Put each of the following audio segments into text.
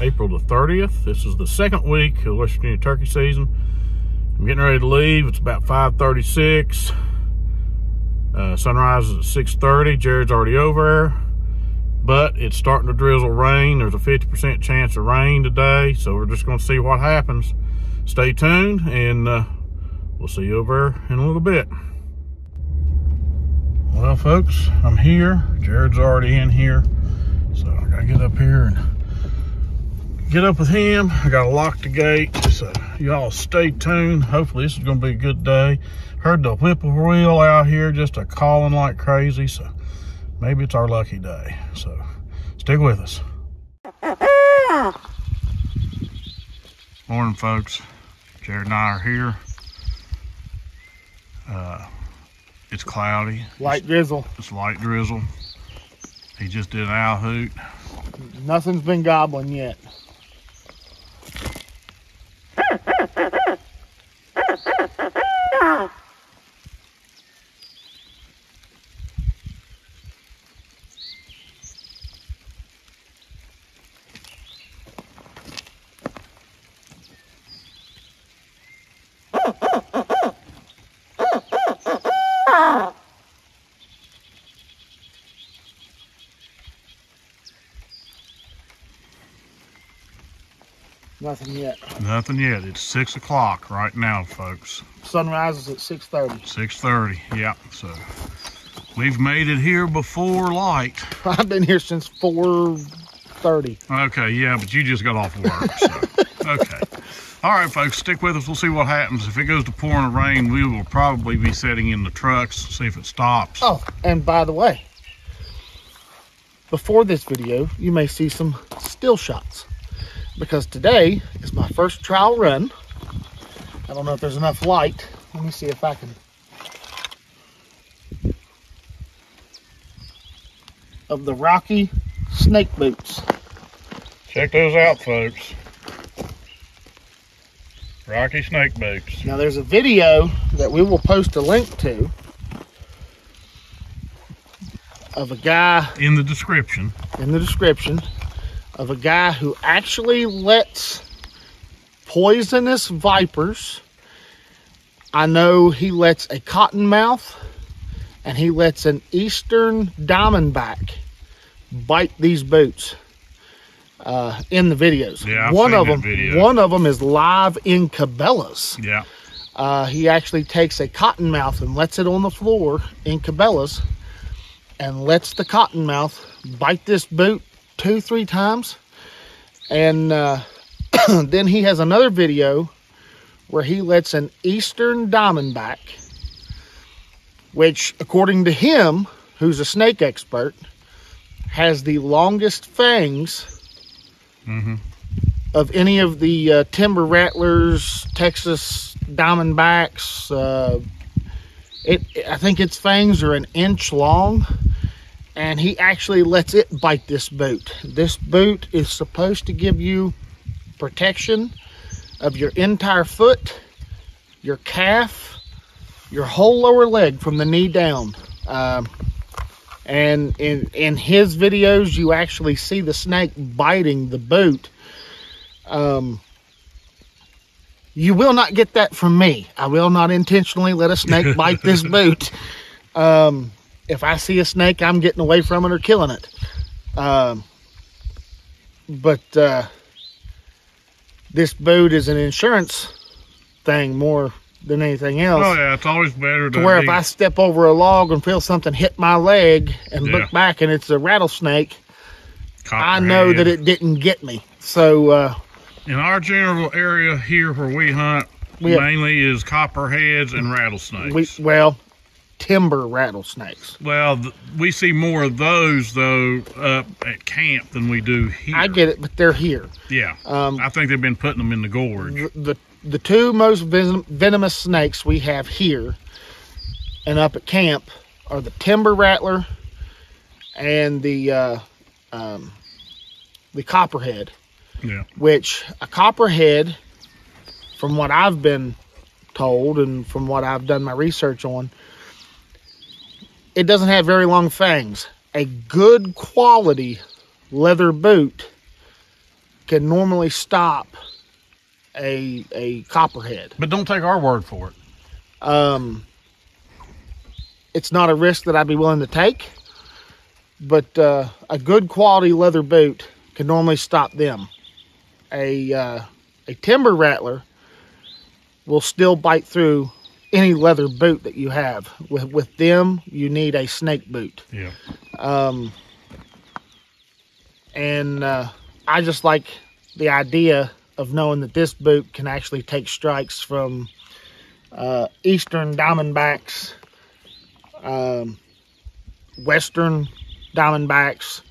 April the 30th. This is the second week of West Virginia turkey season. I'm getting ready to leave. It's about 5:36. Sunrise is at 6:30. Jared's already over there, but it's starting to drizzle rain. There's a 50% chance of rain today, so we're just going to see what happens. Stay tuned, and we'll see you over there in a little bit. Well, folks, I'm here. Jared's already in here, so I gotta get up here and get up with him. I gotta lock the gate, so y'all stay tuned. Hopefully this is gonna be a good day. Heard the whippoorwill out here just a calling like crazy, so maybe it's our lucky day. So stick with us. Morning, folks. Jared and I are here. It's cloudy. Light drizzle. It's light drizzle. He just did an owl hoot. Nothing's been gobbling yet. Nothing yet. Nothing yet. It's 6 o'clock right now, folks. Sunrise is at 6:30. 6:30, yeah. So we've made it here before light. I've been here since 4:30. Okay, yeah, but you just got off work, so okay. All right, folks, stick with us. We'll see what happens. If it goes to pouring rain, we will probably be setting in the trucks, see if it stops. Oh, and by the way, before this video, you may see some still shots, because today is my first trial run. I don't know if there's enough light. Let me see if I can. Of the Rocky snake boots. Check those out, folks. Rocky snake boots. Now there's a video that we will post a link to of a guy in the description. Of a guy who actually lets poisonous vipers. I know he lets a cottonmouth and he lets an eastern diamondback bite these boots in the videos. Yeah, one of them is live in Cabela's. Yeah. He actually takes a cottonmouth and lets it on the floor in Cabela's and lets the cottonmouth bite this boot 2-3 times. And then he has another video where he lets an eastern diamondback, which according to him, who's a snake expert, has the longest fangs of any of the timber rattlers, Texas diamondbacks. I think its fangs are 1 inch long. And he actually lets it bite this boot. This boot is supposed to give you protection of your entire foot, your calf, your whole lower leg from the knee down. And in his videos, you actually see the snake biting the boot. You will not get that from me. I will not intentionally let a snake bite this boot. If I see a snake, I'm getting away from it or killing it. But this boot is an insurance thing more than anything else. Oh yeah, it's always better to where if I step over a log and feel something hit my leg and look back and it's a rattlesnake, I know that it didn't get me. So in our general area here where we hunt, mainly is copperheads and rattlesnakes. Timber rattlesnakes. Well, we see more of those though up at camp than we do here. I get it, but they're here. Yeah, I think they've been putting them in the gorge. The two most venomous snakes we have here and up at camp are the timber rattler and the copperhead. Yeah. Which a copperhead, from what I've been told and from what I've done my research on, it doesn't have very long fangs. A good quality leather boot can normally stop a copperhead. But don't take our word for it. It's not a risk that I'd be willing to take, but a good quality leather boot can normally stop them. A timber rattler will still bite through any leather boot that you have. With them, you need a snake boot. Yeah. And I just like the idea of knowing that this boot can actually take strikes from eastern diamondbacks, western diamondbacks.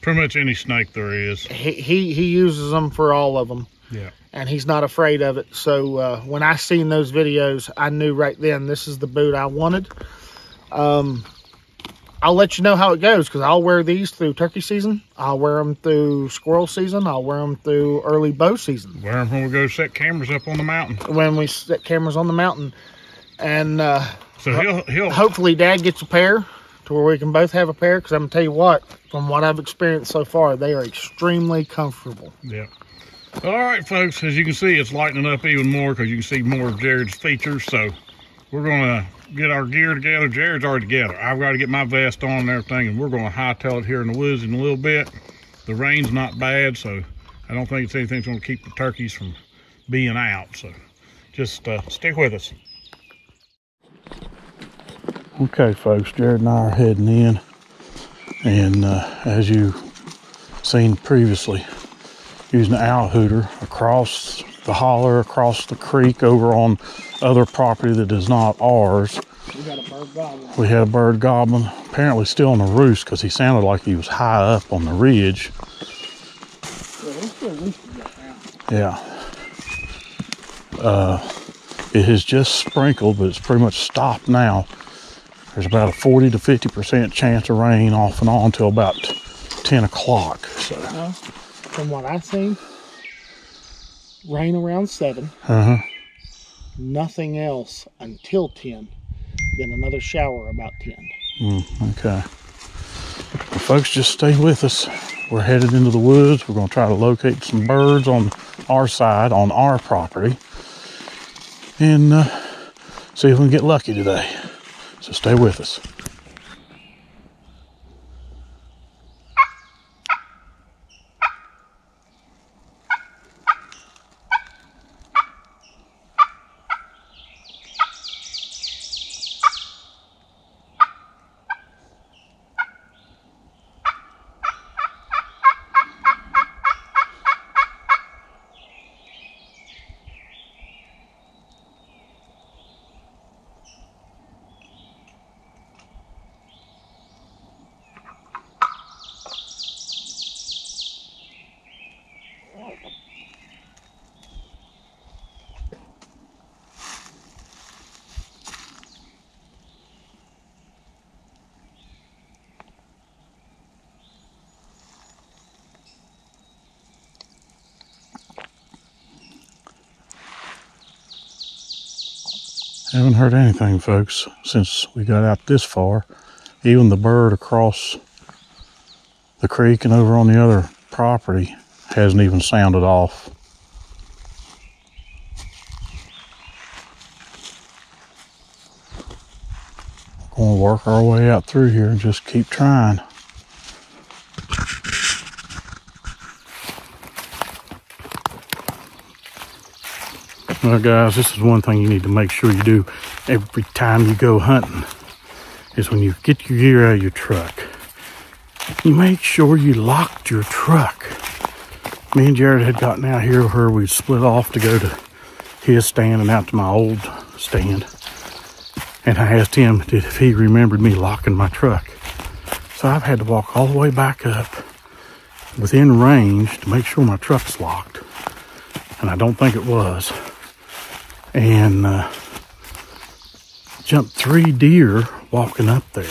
Pretty much any snake there is. He uses them for all of them. Yeah. And he's not afraid of it. So when I seen those videos, I knew right then this is the boot I wanted. I'll let you know how it goes, because I'll wear these through turkey season. I'll wear them through squirrel season. I'll wear them through early bow season. Wear them when we go set cameras up on the mountain. When we set cameras on the mountain. And so he'll hopefully Dad gets a pair to where we can both have a pair, because I'm going to tell you what, from what I've experienced so far, they are extremely comfortable. Yeah. All right, folks, as you can see, it's lightening up even more because you can see more of Jerod's features. So we're going to get our gear together. Jerod's already together. I've got to get my vest on and everything, and we're going to hightail it here in the woods in a little bit. The rain's not bad, so I don't think it's anything that's going to keep the turkeys from being out. So just stick with us. Okay, folks, Jerod and I are heading in, and as you've seen previously, using the owl hooter across the holler, across the creek, over on other property that is not ours. We got a bird gobbler. We had a bird gobbling, apparently still on the roost, because he sounded like he was high up on the ridge. Yeah. It has just sprinkled, but it's pretty much stopped now. There's about a 40 to 50% chance of rain off and on until about 10 o'clock. So. From what I've seen, rain around 7. Nothing else until 10. Then another shower about 10. Okay. Well, folks, just stay with us. We're headed into the woods. We're going to try to locate some birds on our side, on our property, and see if we can get lucky today. So stay with us. Haven't heard anything, folks, since we got out this far. Even the bird across the creek and over on the other property hasn't even sounded off. We're going to work our way out through here and just keep trying. Well, guys, this is one thing you need to make sure you do every time you go hunting, is when you get your gear out of your truck, you make sure you locked your truck. Me and Jerod had gotten out here where we split off to go to his stand and out to my old stand. And I asked him if he remembered me locking my truck. So I've had to walk all the way back up within range to make sure my truck's locked. And I don't think it was. And jumped 3 deer walking up there.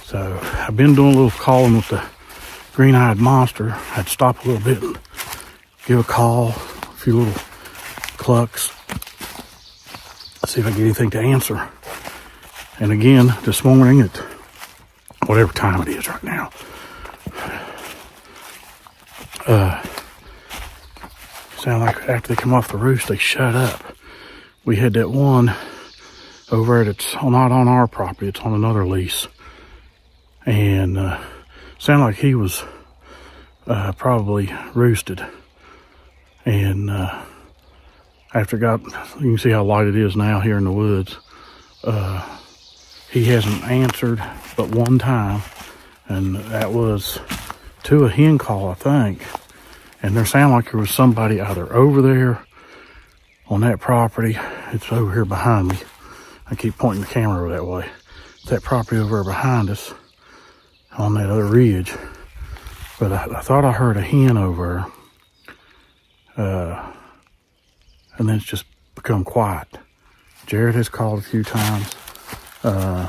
So I've been doing a little calling with the green-eyed monster. I'd stop a little bit and give a call, a few little clucks. See if I get anything to answer. And again, this morning at whatever time it is right now, Sound like after they come off the roost, they shut up. We had that one over there that's not on our property, it's on another lease. And sounded like he was probably roosted. And after it got, you can see how light it is now here in the woods. He hasn't answered but one time, and that was to a hen call, I think. And there sounded like there was somebody either over there on that property. It's over here behind me. I keep pointing the camera over that way. It's that property over there behind us on that other ridge. But I thought I heard a hen over there. And then it's just become quiet. Jerod has called a few times. And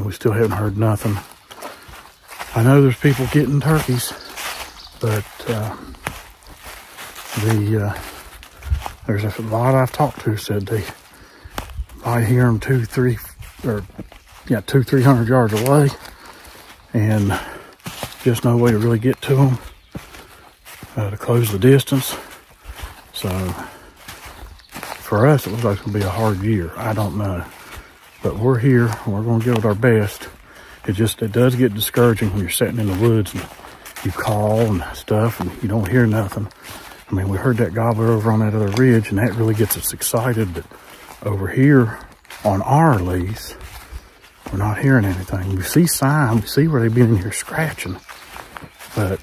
we still haven't heard nothing. I know there's people getting turkeys, but there's a lot I've talked to said they might hear them 200-300 yards away, and just no way to really get to them to close the distance. So for us, it looks like it's gonna be a hard year. I don't know, but we're here. We're gonna give it our best. It does get discouraging when you're sitting in the woods and you call and stuff and you don't hear nothing. I mean, we heard that gobbler over on that other ridge, and that really gets us excited. But over here on our lease, we're not hearing anything. We see sign, we see where they've been in here scratching, but it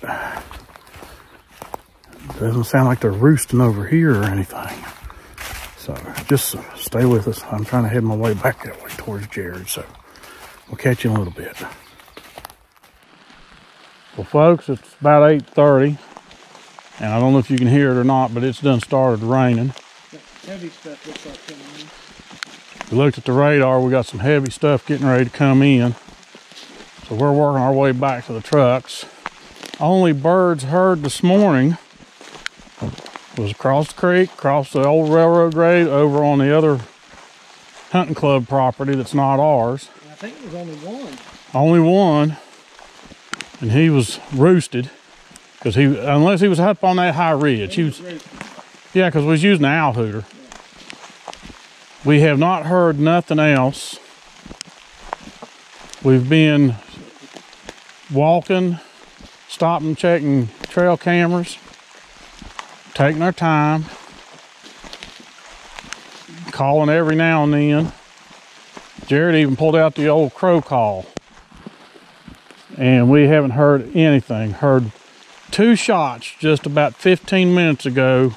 doesn't sound like they're roosting over here or anything. So just stay with us. I'm trying to head my way back that way towards Jerod, so we'll catch you in a little bit. Well, folks, it's about 8:30, and I don't know if you can hear it or not, but it's done started raining. Heavy stuff looks like coming in. We looked at the radar, we got some heavy stuff getting ready to come in. So we're working our way back to the trucks. Only birds heard this morning was across the creek, across the old railroad grade, over on the other hunting club property that's not ours. I think there was only one. Only one, and he was roosted, because unless he was up on that high ridge. Yeah, because we was using the owl hooter. Yeah. We have not heard nothing else. We've been walking, stopping, checking trail cameras, taking our time, calling every now and then. Jerod even pulled out the old crow call, and we haven't heard anything. Heard 2 shots just about 15 minutes ago,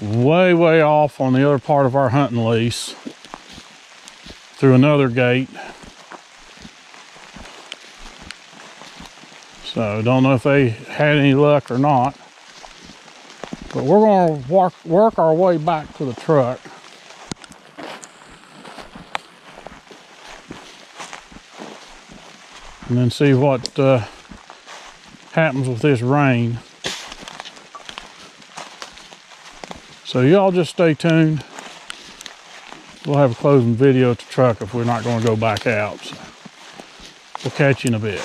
way off on the other part of our hunting lease through another gate. So don't know if they had any luck or not, but we're going to work our way back to the truck. And then see what happens with this rain. So y'all just stay tuned. We'll have a closing video at the truck if we're not going to go back out. So we'll catch you in a bit.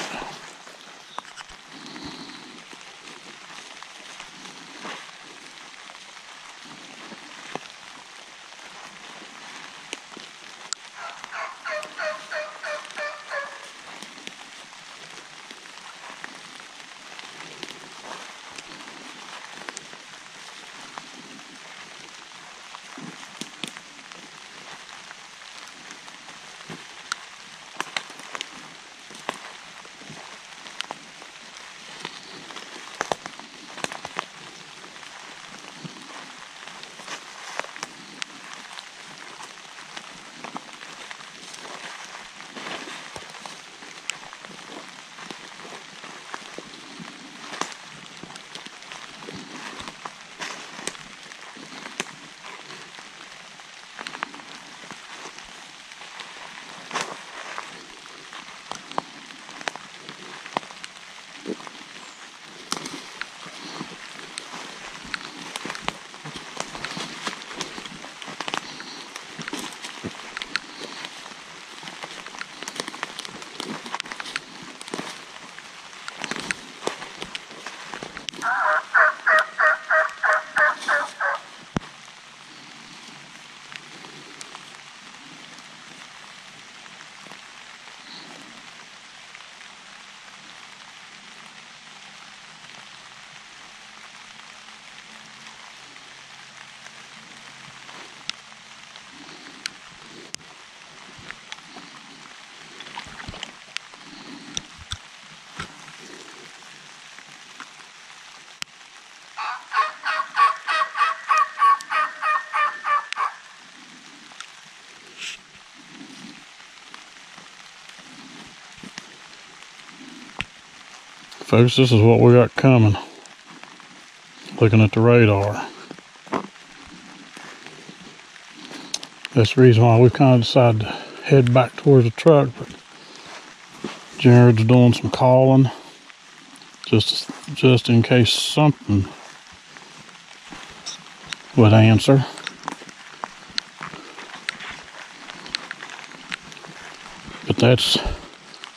Folks, this is what we got coming. Looking at the radar. That's the reason why we kind of decided to head back towards the truck, but Jerod's doing some calling just in case something would answer. But that's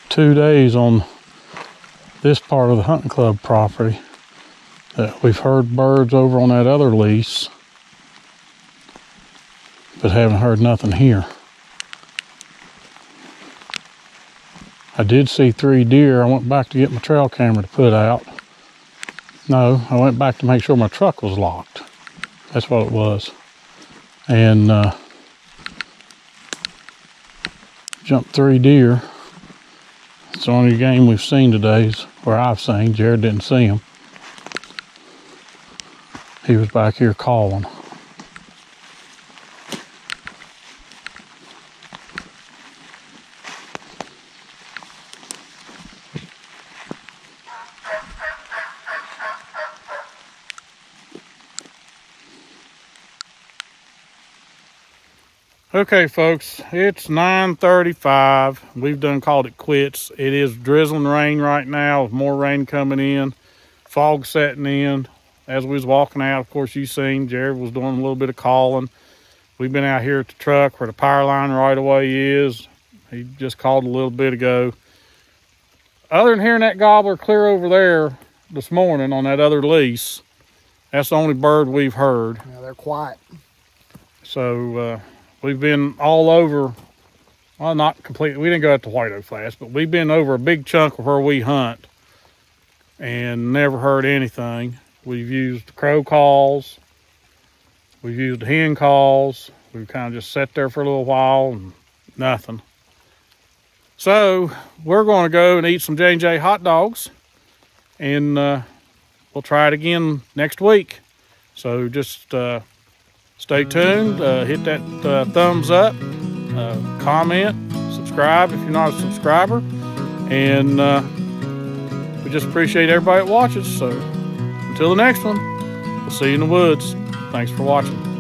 2 days on this part of the hunting club property that we've heard birds over on that other lease, but haven't heard nothing here. I did see 3 deer. I went back to get my trail camera to put out. No, I went back to make sure my truck was locked. That's what it was. And jumped 3 deer. It's the only game we've seen today, where I've seen. Jerod didn't see him. He was back here calling. Okay, folks, it's 9:35. We've done called it quits. It is drizzling rain right now, with more rain coming in, fog setting in. As we was walking out, of course, you seen Jerod was doing a little bit of calling. We've been out here at the truck where the power line right away is. He just called a little bit ago. Other than hearing that gobbler clear over there this morning on that other lease, that's the only bird we've heard. Yeah, they're quiet. So, we've been all over, well, not completely, we didn't go out to White Oak Flats, but we've been over a big chunk of where we hunt and never heard anything. We've used the crow calls, we've used the hen calls, we've kind of just sat there for a little while and nothing. So we're going to go and eat some J&J hot dogs, and we'll try it again next week. So just stay tuned, hit that thumbs up, comment, subscribe if you're not a subscriber, and we just appreciate everybody that watches. So until the next one, we'll see you in the woods. Thanks for watching.